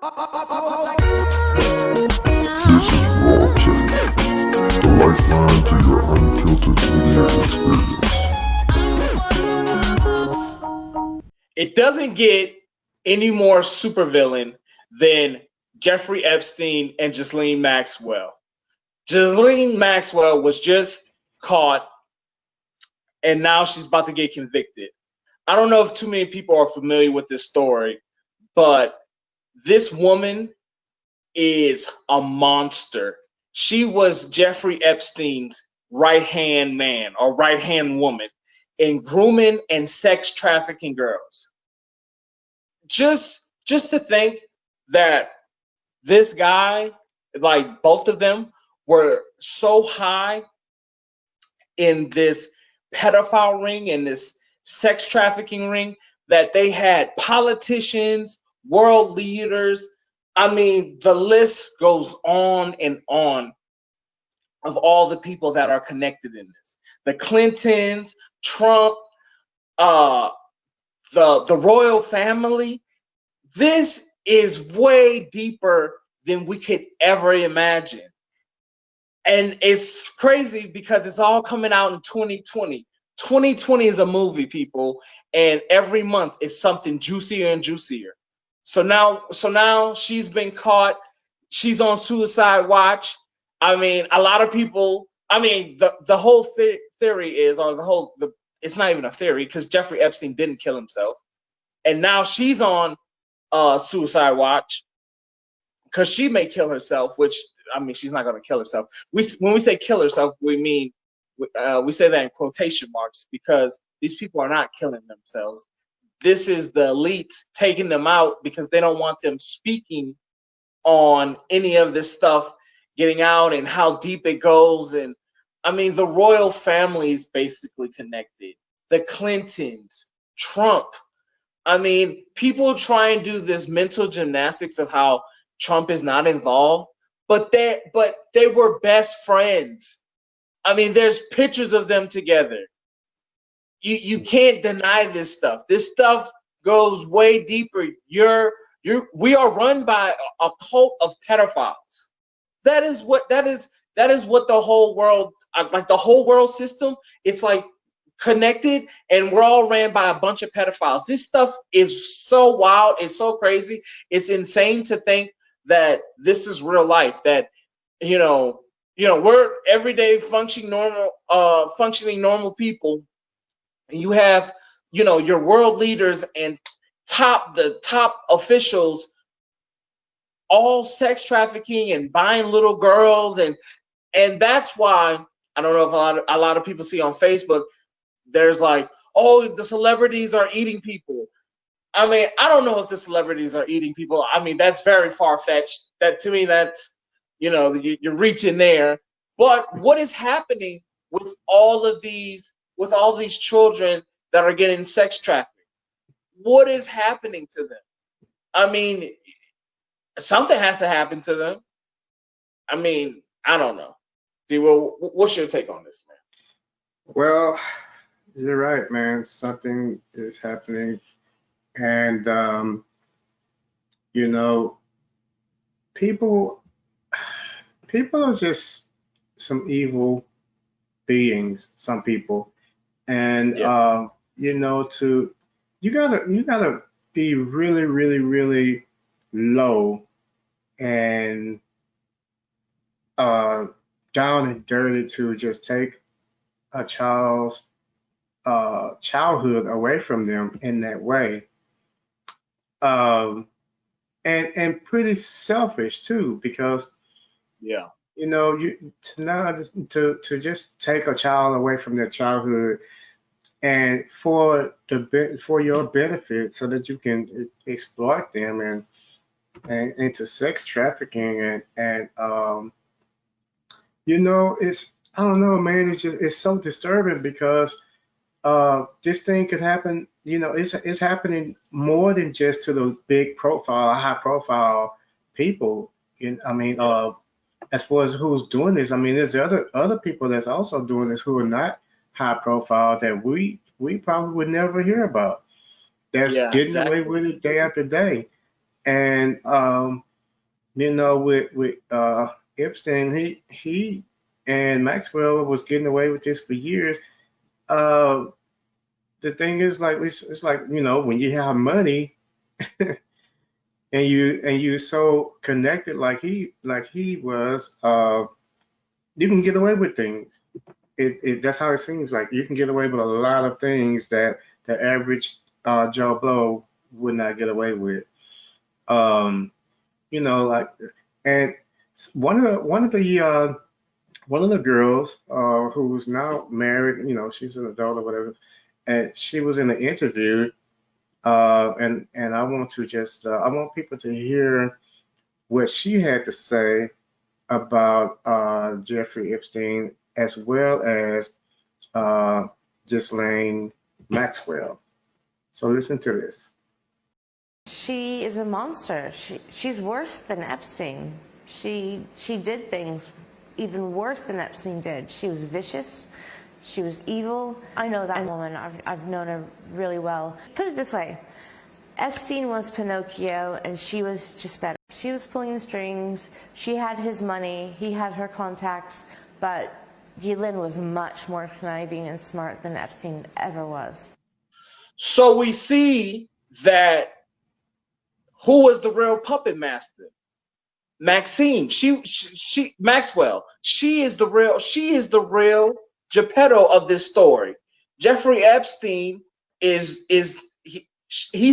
This is Raw Take, the lifeline to your unfiltered media experience. It doesn't get any more supervillain than Jeffrey Epstein and Ghislaine Maxwell. Ghislaine Maxwell was just caught, and now she's about to get convicted. I don't know if too many people are familiar with this story, but this woman is a monster. She was Jeffrey Epstein's right-hand man or right-hand woman in grooming and sex trafficking girls. Just to think that this guy, like both of them, were so high in this pedophile ring and this sex trafficking ring that they had politicians, world leaders. I mean, the list goes on and on of all the people that are connected in this. The Clintons, Trump, the royal family. This is way deeper than we could ever imagine. And it's crazy because it's all coming out in 2020. 2020 is a movie, people, and every month is something juicier and juicier. So now she's been caught. She's on suicide watch. I mean, a lot of people. I mean, the whole theory is, or it's not even a theory because Jeffrey Epstein didn't kill himself, and now she's on suicide watch because she may kill herself. Which, I mean, she's not going to kill herself. When we say kill herself, we mean we say that in quotation marks because these people are not killing themselves. This is the elite taking them out because they don't want them speaking on any of this stuff getting out and how deep it goes. And I mean, the royal family is basically connected. The Clintons, Trump. I mean, people try and do this mental gymnastics of how Trump is not involved, but they were best friends. I mean, there's pictures of them together. You can't deny this stuff. This stuff goes way deeper. We are run by a cult of pedophiles. That is what the whole world, like the whole world system, it's like connected, and we're all ran by a bunch of pedophiles. This stuff is so wild. It's so crazy. It's insane to think that this is real life. That we're everyday functioning normal people. And you have, your world leaders and the top officials, all sex trafficking and buying little girls, and that's why I don't know if a lot of people see on Facebook. There's like, oh, the celebrities are eating people. I mean, I don't know if the celebrities are eating people. I mean, that's very far fetched. That to me, that's you're reaching there. But what is happening with all these children that are getting sex trafficked? What is happening to them? I mean, something has to happen to them. I mean, I don't know. D-Will, what's your take on this, man? Well, you're right, man. Something is happening. And, people are just some evil beings, some people. And Yeah. you gotta be really, really, really low and down and dirty to just take a child's childhood away from them in that way. And pretty selfish too, because Yeah. to just take a child away from their childhood and for your benefit so that you can exploit them and into sex trafficking and it's, I don't know, man, it's so disturbing because this thing could happen, it's happening more than just to the high profile people. As far as who's doing this, I mean, there's other people that's also doing this who are not high profile that we probably would never hear about. That's getting away with it day after day. And You know, with Epstein, he and Maxwell was getting away with this for years. Uh, the thing is, like, it's like, when you have money and you so connected like he was, you can get away with things. That's how it seems like you can get away with a lot of things that the average Joe Blow would not get away with. Um, like, and one of the girls who's now married, she's an adult or whatever, and she was in an interview, and I want people to hear what she had to say about Jeffrey Epstein as well as uh, Ghislaine Maxwell. So listen to this. She is a monster. She's worse than Epstein. She did things even worse than Epstein did. She was vicious. She was evil. I know that woman. I've known her really well. Put it this way. Epstein was Pinocchio and she was just better. She was pulling the strings. She had his money. He had her contacts. But Ghislaine was much more conniving and smart than Epstein ever was. So we see that who was the real puppet master? Maxine. She Maxwell. She is the real Geppetto of this story. Jeffrey Epstein he's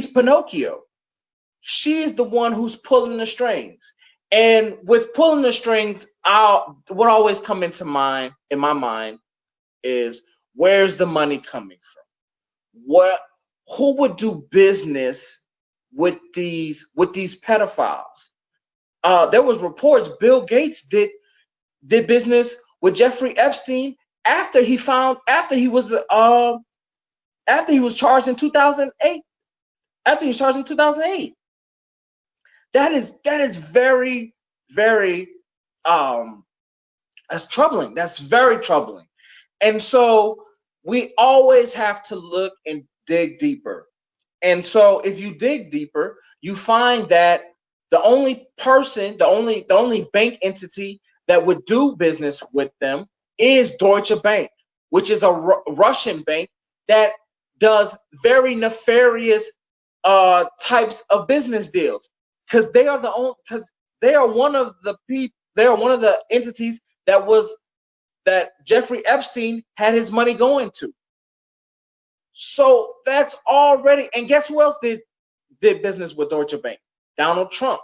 Pinocchio. She is the one who's pulling the strings. And with pulling the strings, what always come into mind in my mind is, where's the money coming from? Who would do business with these pedophiles? There was reports Bill Gates did business with Jeffrey Epstein after he was charged in 2008. After he was charged in 2008. That is very, very that's troubling. That's very troubling. And so we always have to look and dig deeper. And so if you dig deeper, you find that the only bank entity that would do business with them is Deutsche Bank, which is a Russian bank that does very nefarious types of business deals, because they are one of the entities that Jeffrey Epstein had his money going to. So that's already, and guess who else did business with Deutsche Bank? Donald Trump.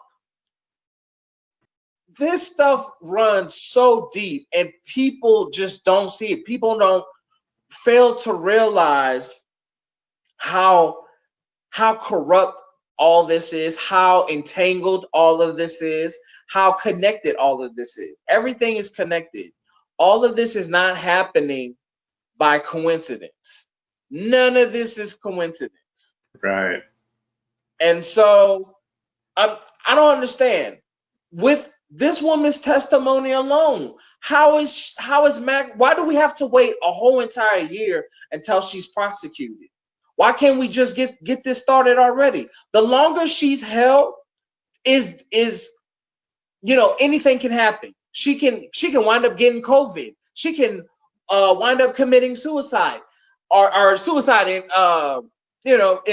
This stuff runs so deep and people just don't see it. People don't fail to realize how corrupt all this is, how entangled all of this is, how connected all of this is. Everything is connected. All of this is not happening by coincidence. None of this is coincidence. Right. And so I don't understand. With this woman's testimony alone, how is Mac? Why do we have to wait a whole entire year until she's prosecuted? Why can't we just get this started already? The longer she's held, is anything can happen. She can wind up getting COVID. She can wind up committing suicide, or suicide in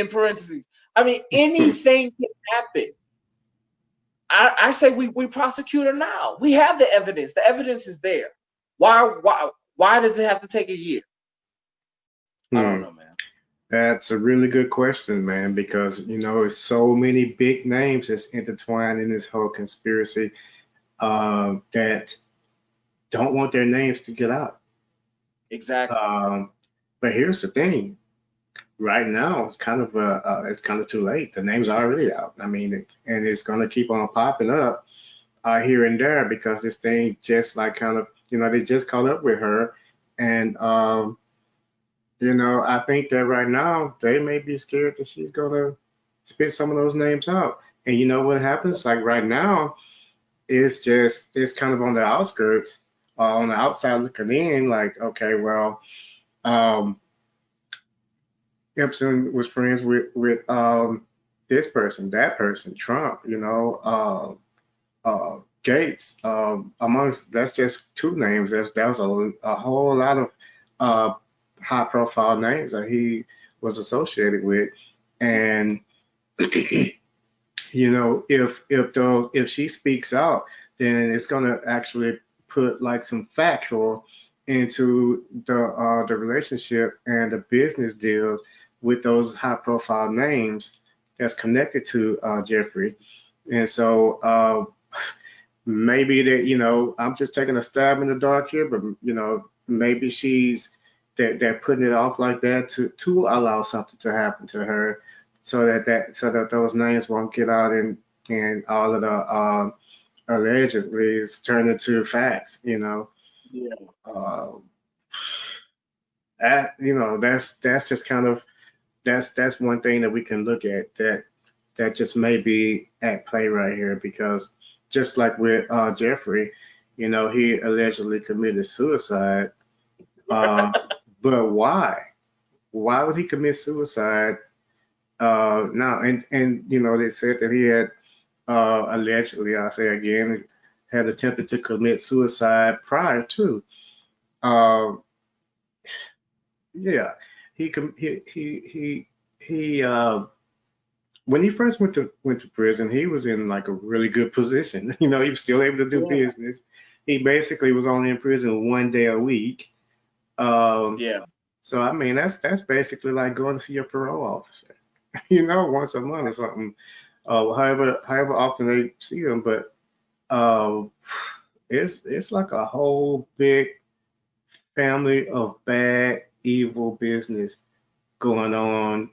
parentheses. I mean, anything can happen. I say we prosecute her now. We have the evidence. The evidence is there. Why does it have to take a year? I don't know, man. That's a really good question, man, because it's so many big names that's intertwined in this whole conspiracy that don't want their names to get out. Exactly. But here's the thing. Right now, it's kind of too late. The name's already out. I mean, and it's gonna keep on popping up here and there because this thing just like kind of they just caught up with her, and I think that right now they may be scared that she's gonna spit some of those names out. And you know what happens? Like right now, it's kind of on the outskirts, on the outside looking in. Like, okay, well, Epstein was friends with this person, that person, Trump. Gates. Amongst that's just two names. That was a whole lot of uh, high profile names that he was associated with, and if she speaks out, then it's gonna actually put like some factual into the relationship and the business deals with those high profile names that's connected to Jeffrey. And so maybe that, I'm just taking a stab in the dark here, but maybe she's they're putting it off like that to allow something to happen to her, so that those names won't get out, and all of the allegedly is turned into facts. Yeah. Uh, that's just kind of that's one thing that we can look at that just may be at play right here, because just like with Jeffrey, he allegedly committed suicide. Uh, but why? Why would he commit suicide now? And they said that he had allegedly, I'll say again, had attempted to commit suicide prior to. Uh, yeah, he when he first went to prison, he was in like a really good position. He was still able to do Yeah. business. He basically was only in prison 1 day a week. Um, Yeah. so I mean, that's basically like going to see your parole officer, once a month or something. However often they see them, but uh, it's like a whole big family of bad, evil business going on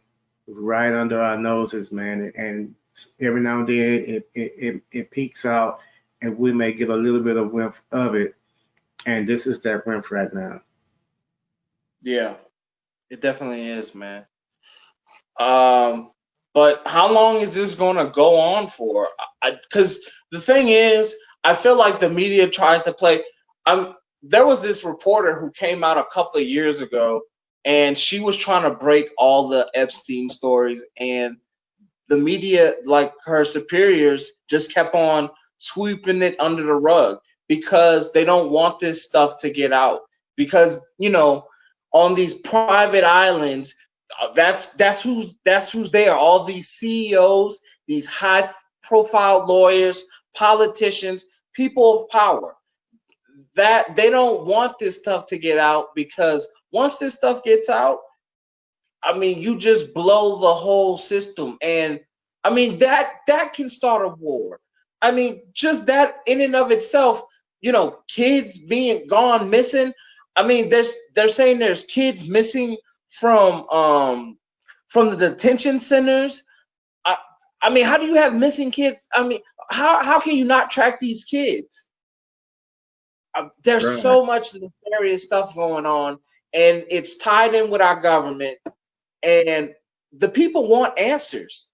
right under our noses, man. And every now and then it peaks out, and we may get a little bit of whiff of it. And this is that whiff right now. Yeah. It definitely is, man. Um, but how long is this going to go on for? Because the thing is, I feel like the media tries to play. There was this reporter who came out a couple of years ago, and she was trying to break all the Epstein stories, and the media, like her superiors, just kept on sweeping it under the rug because they don't want this stuff to get out. Because on these private islands, that's who's there. All these CEOs, these high profile lawyers, politicians, people of power. That they don't want this stuff to get out, because once this stuff gets out, I mean, you just blow the whole system, and I mean that can start a war. I mean, just that in and of itself, kids being gone missing. I mean, they're saying there's kids missing from from the detention centers. I, I mean, how do you have missing kids? I mean, how can you not track these kids? There's Right. so much nefarious stuff going on, and it's tied in with our government, and the people want answers.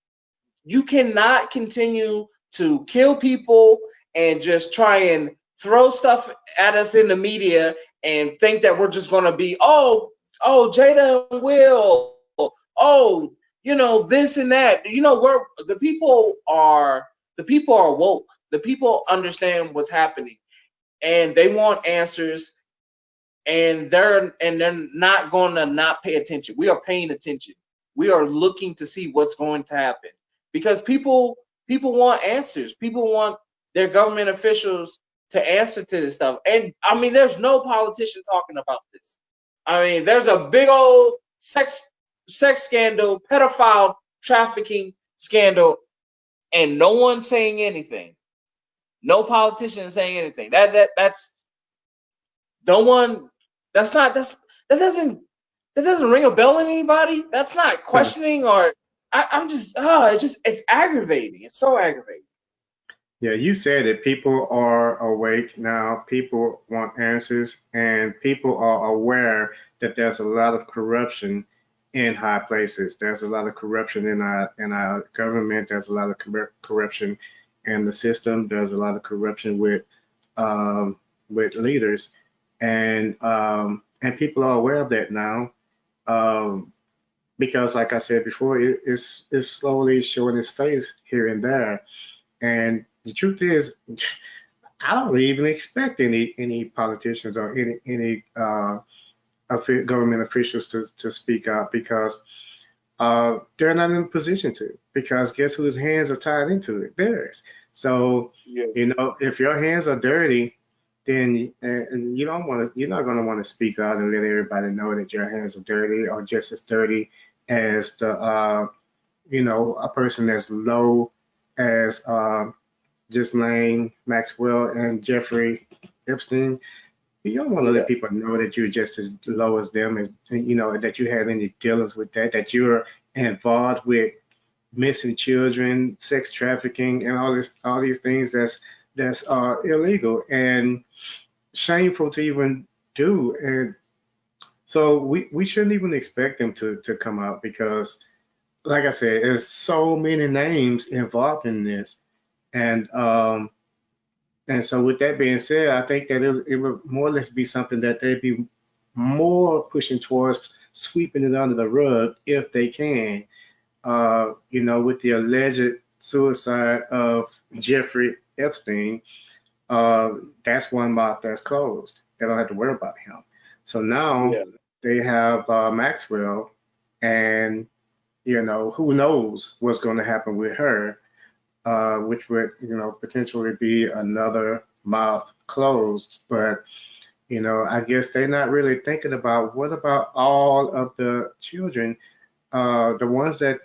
You cannot continue to kill people and just try and throw stuff at us in the media and think that we're just going to be, Jada and Will, this and that. We're the people are woke. The people understand what's happening, and they want answers, and they're not going to not pay attention. We are paying attention. We are looking to see what's going to happen, because people want answers. People want their government officials to answer to this stuff. And I mean, there's no politician talking about this. I mean, there's a big old sex scandal, pedophile trafficking scandal, and no one's saying anything. No politician is saying anything. That's no one. That's not. That doesn't that doesn't ring a bell in anybody. That's not questioning, or I'm just. It's aggravating. It's so aggravating. Yeah, you said it. People are awake now. People want answers, and people are aware that there's a lot of corruption in high places. There's a lot of corruption in our government. There's a lot of corruption in the system. There's a lot of corruption with leaders, and people are aware of that now. Um, because, like I said before, it's slowly showing its face here and there, and the truth is, I don't even expect any politicians or any government officials to speak out because they're not in a position to. Because guess whose hands are tied into it? Theirs. So Yeah. if your hands are dirty, then and you're not going to want to speak out and let everybody know that your hands are dirty or just as dirty as the a person as low as Ghislaine Maxwell and Jeffrey Epstein. You don't want to Yeah. let people know that you're just as low as them, as that you have any dealings with that you're involved with missing children, sex trafficking, and all these things that's illegal and shameful to even do. And so we shouldn't even expect them to come out because, like I said, there's so many names involved in this, and so with that being said, I think that it would more or less be something that they'd be more pushing towards sweeping it under the rug if they can. With the alleged suicide of Jeffrey Epstein, uh, that's one mouth that's closed. They don't have to worry about him. So now Yeah. they have Maxwell, and who knows what's going to happen with her, which would potentially be another mouth closed. But I guess they're not really thinking about what about all of the children, the ones that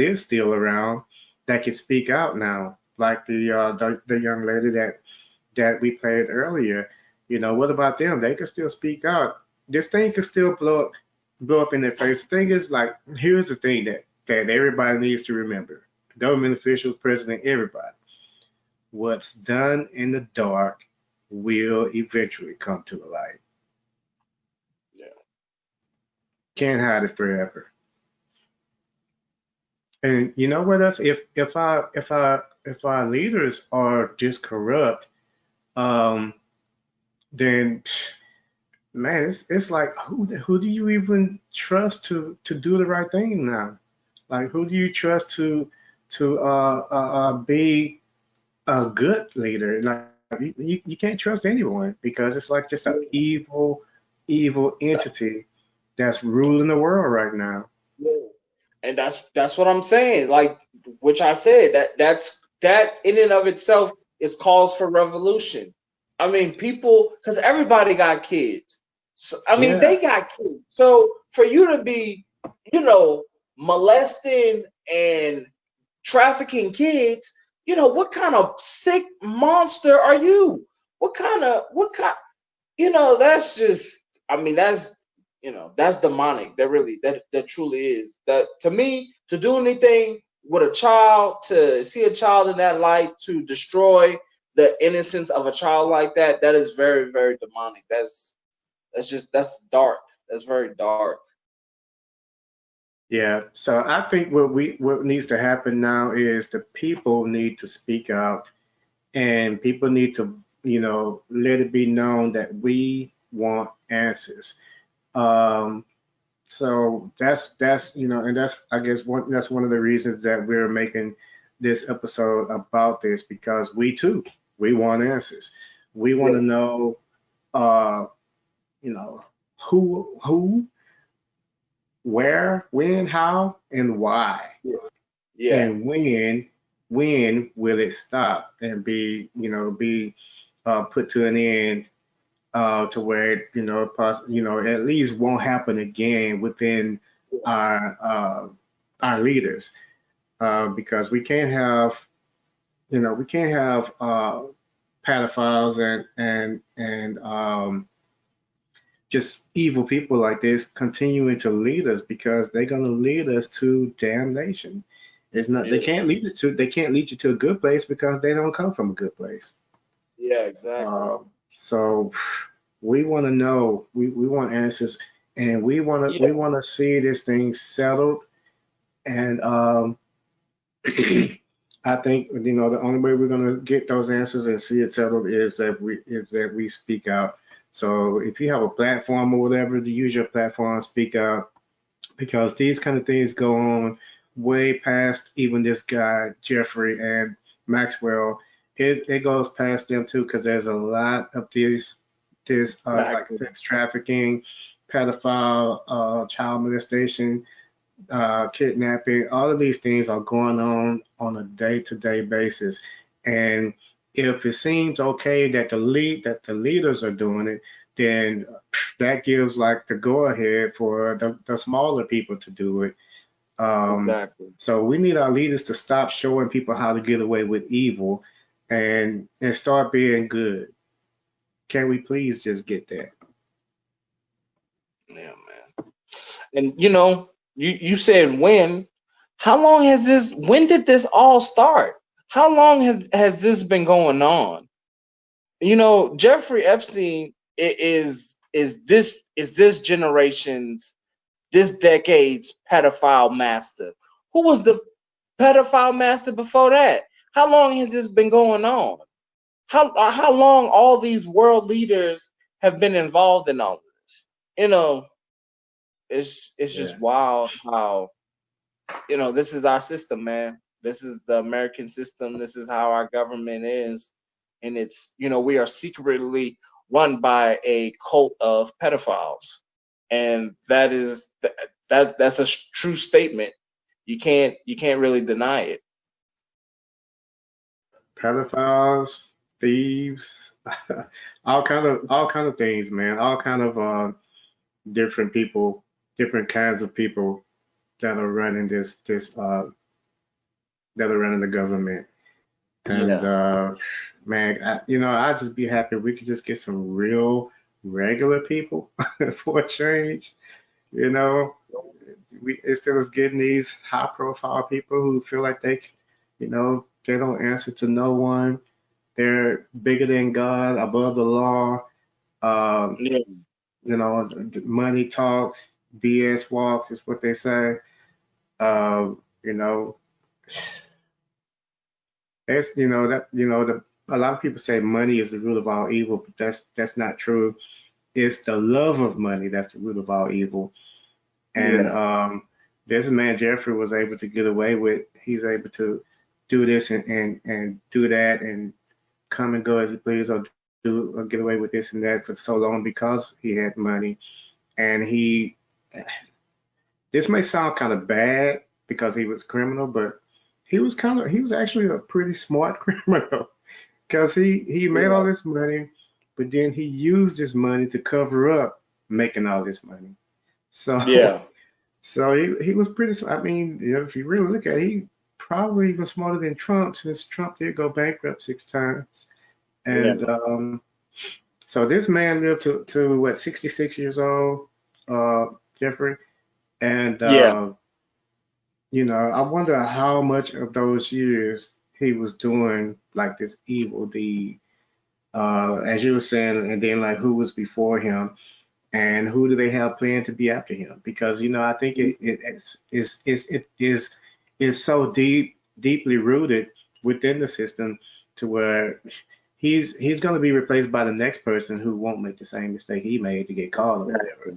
is still around that can speak out now, like the young lady that we played earlier. What about them? They can still speak out. This thing can still blow up in their face. The thing is, like, here's the thing that everybody needs to remember: government officials, president, everybody. What's done in the dark will eventually come to the light. Yeah. Can't hide it forever. And you know what else? If our leaders are just corrupt, um, then man, it's like who do you even trust to do the right thing now? Like who do you trust to be a good leader? Like you can't trust anyone because it's like just an evil entity that's ruling the world right now. Yeah. And that's what I'm saying. Like, which I said that in and of itself is cause for revolution. I mean, people, because everybody got kids. So, I mean, Yeah, they got kids. So for you to be, you know, molesting and trafficking kids, what kind of sick monster are you? What kind? That's just, I mean, that's demonic. That truly is. That to me, to do anything with a child, to see a child in that light, to destroy the innocence of a child like that, that is very, very demonic. That's dark. That's very dark. yeah. So I think what needs to happen now is the people need to speak out, and people need to let it be known that we want answers. Um, so and that's I guess one of the reasons that we're making this episode about this because we want answers. We want to Yeah, know uh, you know who, where, when, how, and why, yeah, yeah. and when will it stop and be put to an end to where it, at least won't happen again within our leaders, because we can't have pedophiles and just evil people like this continuing to lead us because they're gonna lead us to damnation. It's not Yeah, they can't lead you to a good place because they don't come from a good place. yeah, exactly. So we want to know, we want answers, and we want to Yeah, we want to see this thing settled. And I think the only way we're gonna get those answers and see it settled is that we speak out. So if you have a platform or whatever, to use your platform, speak out because these kind of things go on way past even this guy Jeffrey and Maxwell, it goes past them too, because there's a lot of this it's like Exactly. sex trafficking, pedophile, child molestation, kidnapping. All of these things are going on a day-to-day basis, and if it seems okay that the leaders are doing it, then that gives like the go ahead for the smaller people to do it. Exactly. So we need our leaders to stop showing people how to get away with evil and start being good. Can we please just get that? Yeah, man. And you said when. How long has this? When did this all start? How long has this been going on? Jeffrey Epstein is this generation's, this decade's pedophile master. Who was the pedophile master before that? How long has this been going on? How long all these world leaders have been involved in all of this? You know, it's Yeah. just wild how this is our system, man. This is the American system. This is how our government is, and it's we are secretly run by a cult of pedophiles, and that's a true statement. You can't really deny it. Pedophiles, thieves, all kind of things, man. All kind of different people, different kinds of people that are running that are running the government. And Yeah. man, I'd just be happy if we could just get some real regular people for a change. You know, we instead of getting these high profile people who feel like they don't answer to no one. They're bigger than God, above the law. Um, Yeah. money talks, BS walks is what they say. You know, it's that a lot of people say money is the root of all evil, but that's not true. It's the love of money that's the root of all evil. And Yeah. this man Jeffrey was able to get away with. He's able to do this and do that and come and go as he please, or get away with this and that for so long because he had money. And this may sound kind of bad because he was criminal, but he was actually a pretty smart criminal because he made all Yeah. this money, but then he used this money to cover up making all this money. So Yeah. so he was pretty. I mean, if you really look at it, he probably even smarter than Trump, since Trump did go bankrupt 6 times. And Yeah. so this man lived to what, 66 years old, Jeffrey. And Yeah. I wonder how much of those years he was doing like this evil deed, as you were saying, and then like who was before him and who do they have planned to be after him? Because I think it is so deeply rooted within the system to where he's going to be replaced by the next person who won't make the same mistake he made to get caught or whatever.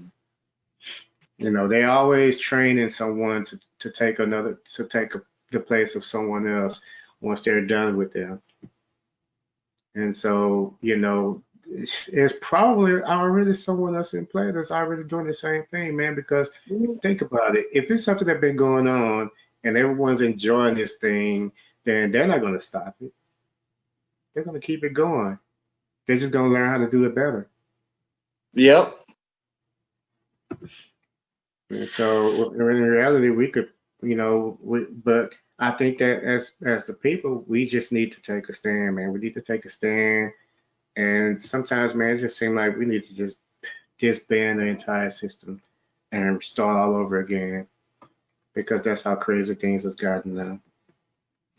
They always training someone to take the place of someone else once they're done with them. And so, it's probably already someone else in play that's already doing the same thing, man. Because think about it. If it's something that's been going on and everyone's enjoying this thing, then they're not going to stop it. They're going to keep it going. They're just going to learn how to do it better. Yep. And so in reality, we could, but I think that as the people, we just need to take a stand, man. We need to take a stand. And sometimes, man, it just seems like we need to just disband the entire system and start all over again because that's how crazy things has gotten now.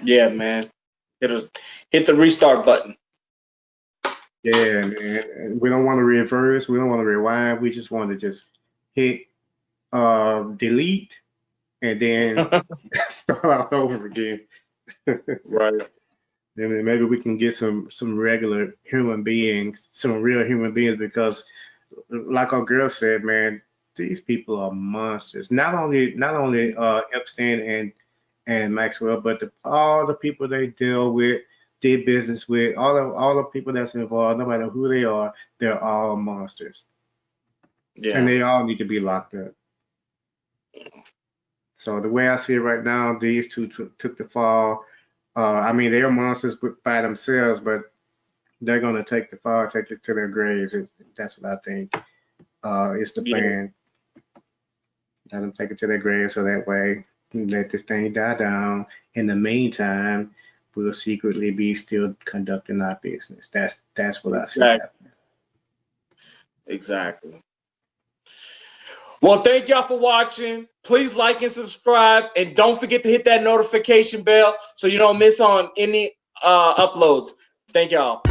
Yeah, man. It'll hit the restart button. Yeah, man. We don't want to reverse. We don't want to rewind. We just want to just hit delete and then start all over again. Right. And maybe we can get some regular human beings, some real human beings, because like our girl said, man, these people are monsters. Not only Epstein and Maxwell, but all the people they deal with, did business with, all the people that's involved, no matter who they are, they're all monsters, and Yeah. they all need to be locked up. So the way I see it right now, these two took the fall. I mean, they're monsters by themselves, but they're gonna take the fall, take it to their graves. That's what I think. Is the Yeah. plan. Let them take it to their graves, so that way let this thing die down. In the meantime, we'll secretly be still conducting our business. That's what I see Exactly. happening. Exactly. Well, thank y'all for watching. Please like and subscribe, and don't forget to hit that notification bell so you don't miss on any uploads. Thank y'all.